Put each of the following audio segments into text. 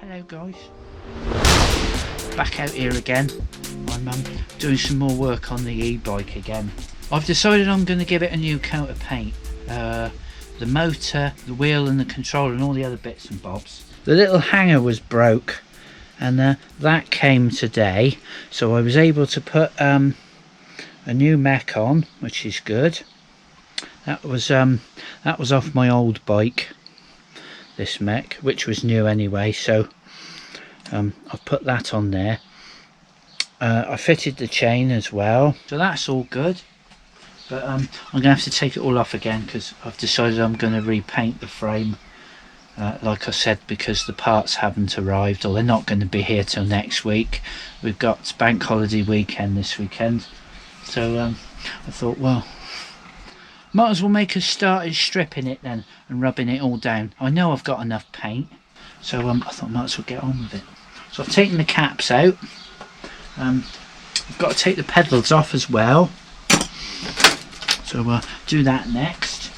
Hello guys, back out here again. I'm doing some more work on the e-bike again. I've decided I'm going to give it a new coat of paint. The motor, the wheel and the controller and all the other bits and bobs. The little hanger was broke and that came today, so I was able to put a new mech on, which is good. That was off my old bike, this mech, which was new anyway, so I've put that on there. I fitted the chain as well, so that's all good. But I'm gonna have to take it all off again because I've decided I'm going to repaint the frame, like I said, because the parts haven't arrived, or they're not going to be here till next week. We've got bank holiday weekend this weekend, so I thought, well, might as well make a start at stripping it then and rubbing it all down. I know I've got enough paint, so I thought I might as well get on with it. So I've taken the caps out. I've got to take the pedals off as well, so we'll do that next.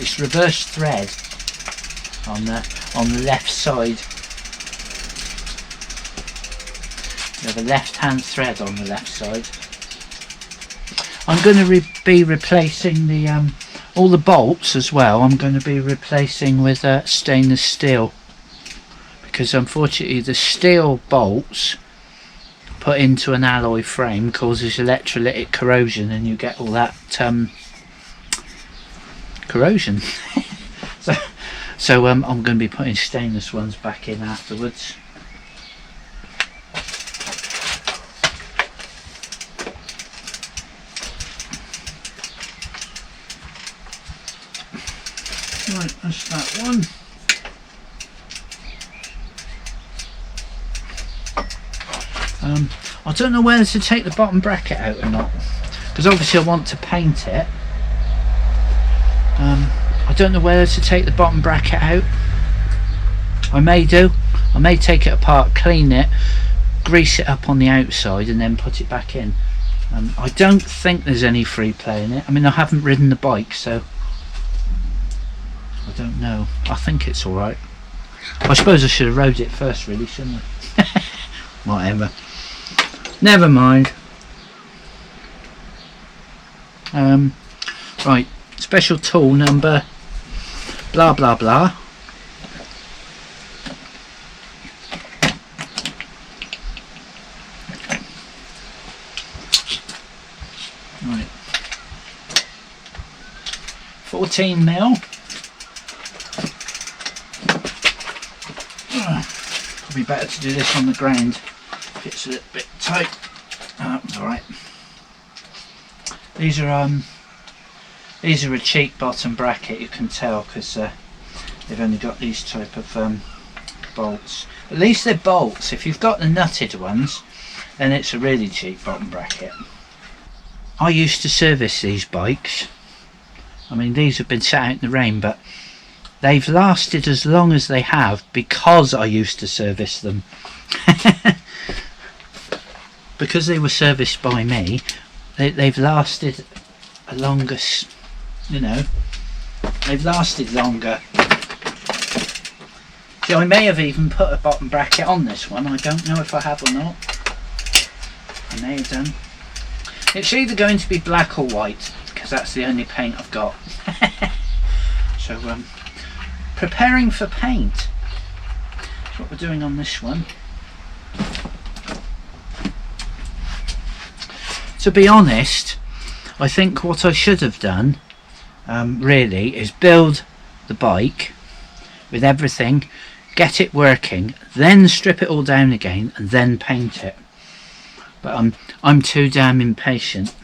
It's reverse thread on the left side. You have a left-hand thread on the left side. I'm going to be replacing the all the bolts as well. I'm going to be replacing with stainless steel, because unfortunately the steel bolts put into an alloy frame causes electrolytic corrosion, and you get all that corrosion. so I'm going to be putting stainless ones back in afterwards. Right, that's that one. I don't know whether to take the bottom bracket out or not, because obviously I want to paint it. I don't know whether to take the bottom bracket out. I may do. I may take it apart, clean it, grease it up on the outside and then put it back in. I don't think there's any free play in it. I mean, I haven't ridden the bike, so I don't know. I think it's alright. I suppose I should have rode it first really, shouldn't I? Whatever. Never mind. Right, special tool number blah blah blah. Right. 14mm. Probably better to do this on the ground. It's a little bit tight. Alright. These are a cheap bottom bracket, you can tell, because they've only got these type of bolts. At least they're bolts. If you've got the nutted ones, then it's a really cheap bottom bracket. I used to service these bikes. I mean, these have been sat out in the rain, but they've lasted as long as they have because I used to service them. Because they were serviced by me, they've lasted a longer, you know, they've lasted longer. See, I may have even put a bottom bracket on this one. I don't know if I have or not. I may have done. It's either going to be black or white, because that's the only paint I've got. So preparing for paint. That's what we're doing on this one. To be honest, I think what I should have done really is build the bike with everything, get it working, then strip it all down again and then paint it. But I'm too damn impatient.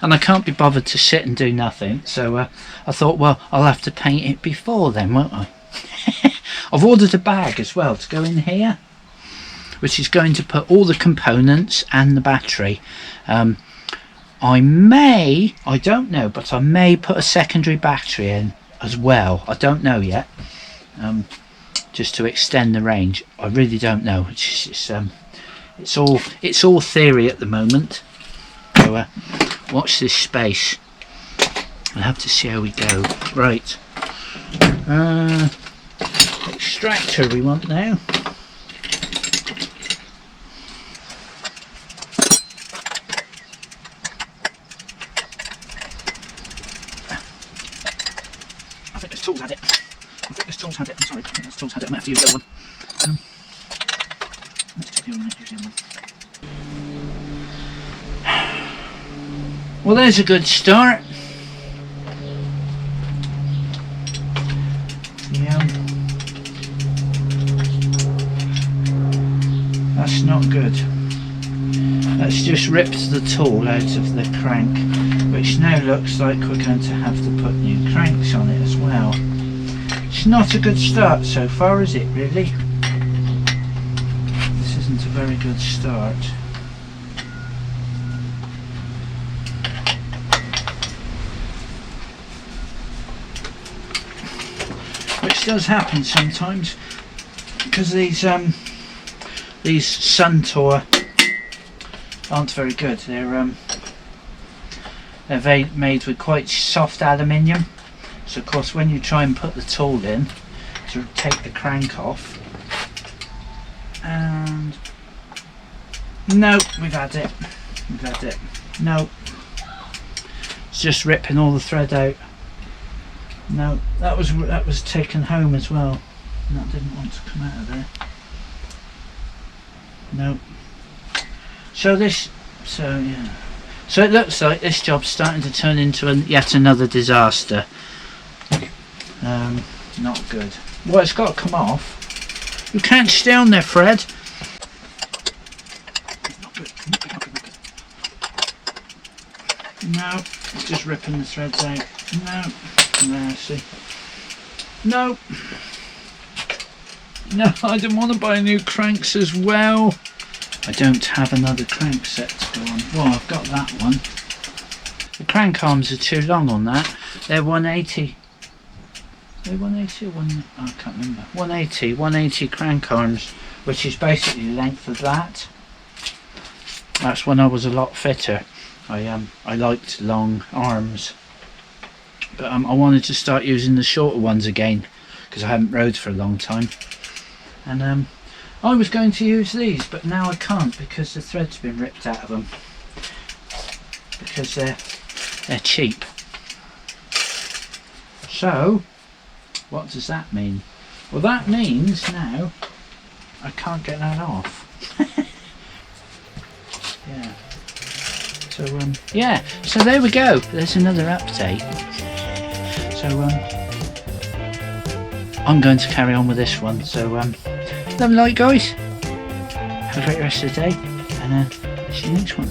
And I can't be bothered to sit and do nothing, so I thought, well, I'll have to paint it before then, won't I? I've ordered a bag as well to go in here, which is going to put all the components and the battery. I don't know, but I may put a secondary battery in as well. I don't know yet, just to extend the range. I really don't know. It's all theory at the moment. So watch this space. We'll have to see how we go. Right. Extractor we want now. I think this tool's had it. I'm sorry, I think this tool's had it. I might have to use that one. Let's take the other one, use the other one. Well, there's a good start. Yeah. That's not good. That's just ripped the tool out of the crank, which now looks like we're going to have to put new cranks on it as well. It's not a good start so far, is it, really? This isn't a very good start. Which does happen sometimes, because these Suntour aren't very good. They're made with quite soft aluminium, so of course when you try and put the tool in to take the crank off, and no, we've had it. No, it's just ripping all the thread out. No, that was taken home as well, and that didn't want to come out of there. No. So it looks like this job's starting to turn into yet another disaster. Not good. Well, it's got to come off. You can't stay on there, Fred. Not good. No, it's just ripping the threads out. No. There, see. No, I didn't want to buy new cranks as well. I don't have another crank set to go on. Well, I've got that one. The crank arms are too long on that. They're 180. They're 180 or I can't remember. 180 crank arms, which is basically the length of that. That's when I was a lot fitter. I liked long arms. But I wanted to start using the shorter ones again, because I haven't rode for a long time. And I was going to use these, but now I can't because the thread's been ripped out of them. Because they're cheap. So, what does that mean? Well, that means now I can't get that off. Yeah. So yeah. So there we go. There's another update. So I'm going to carry on with this one. So love and light, guys. Have a great rest of the day, and see you next one.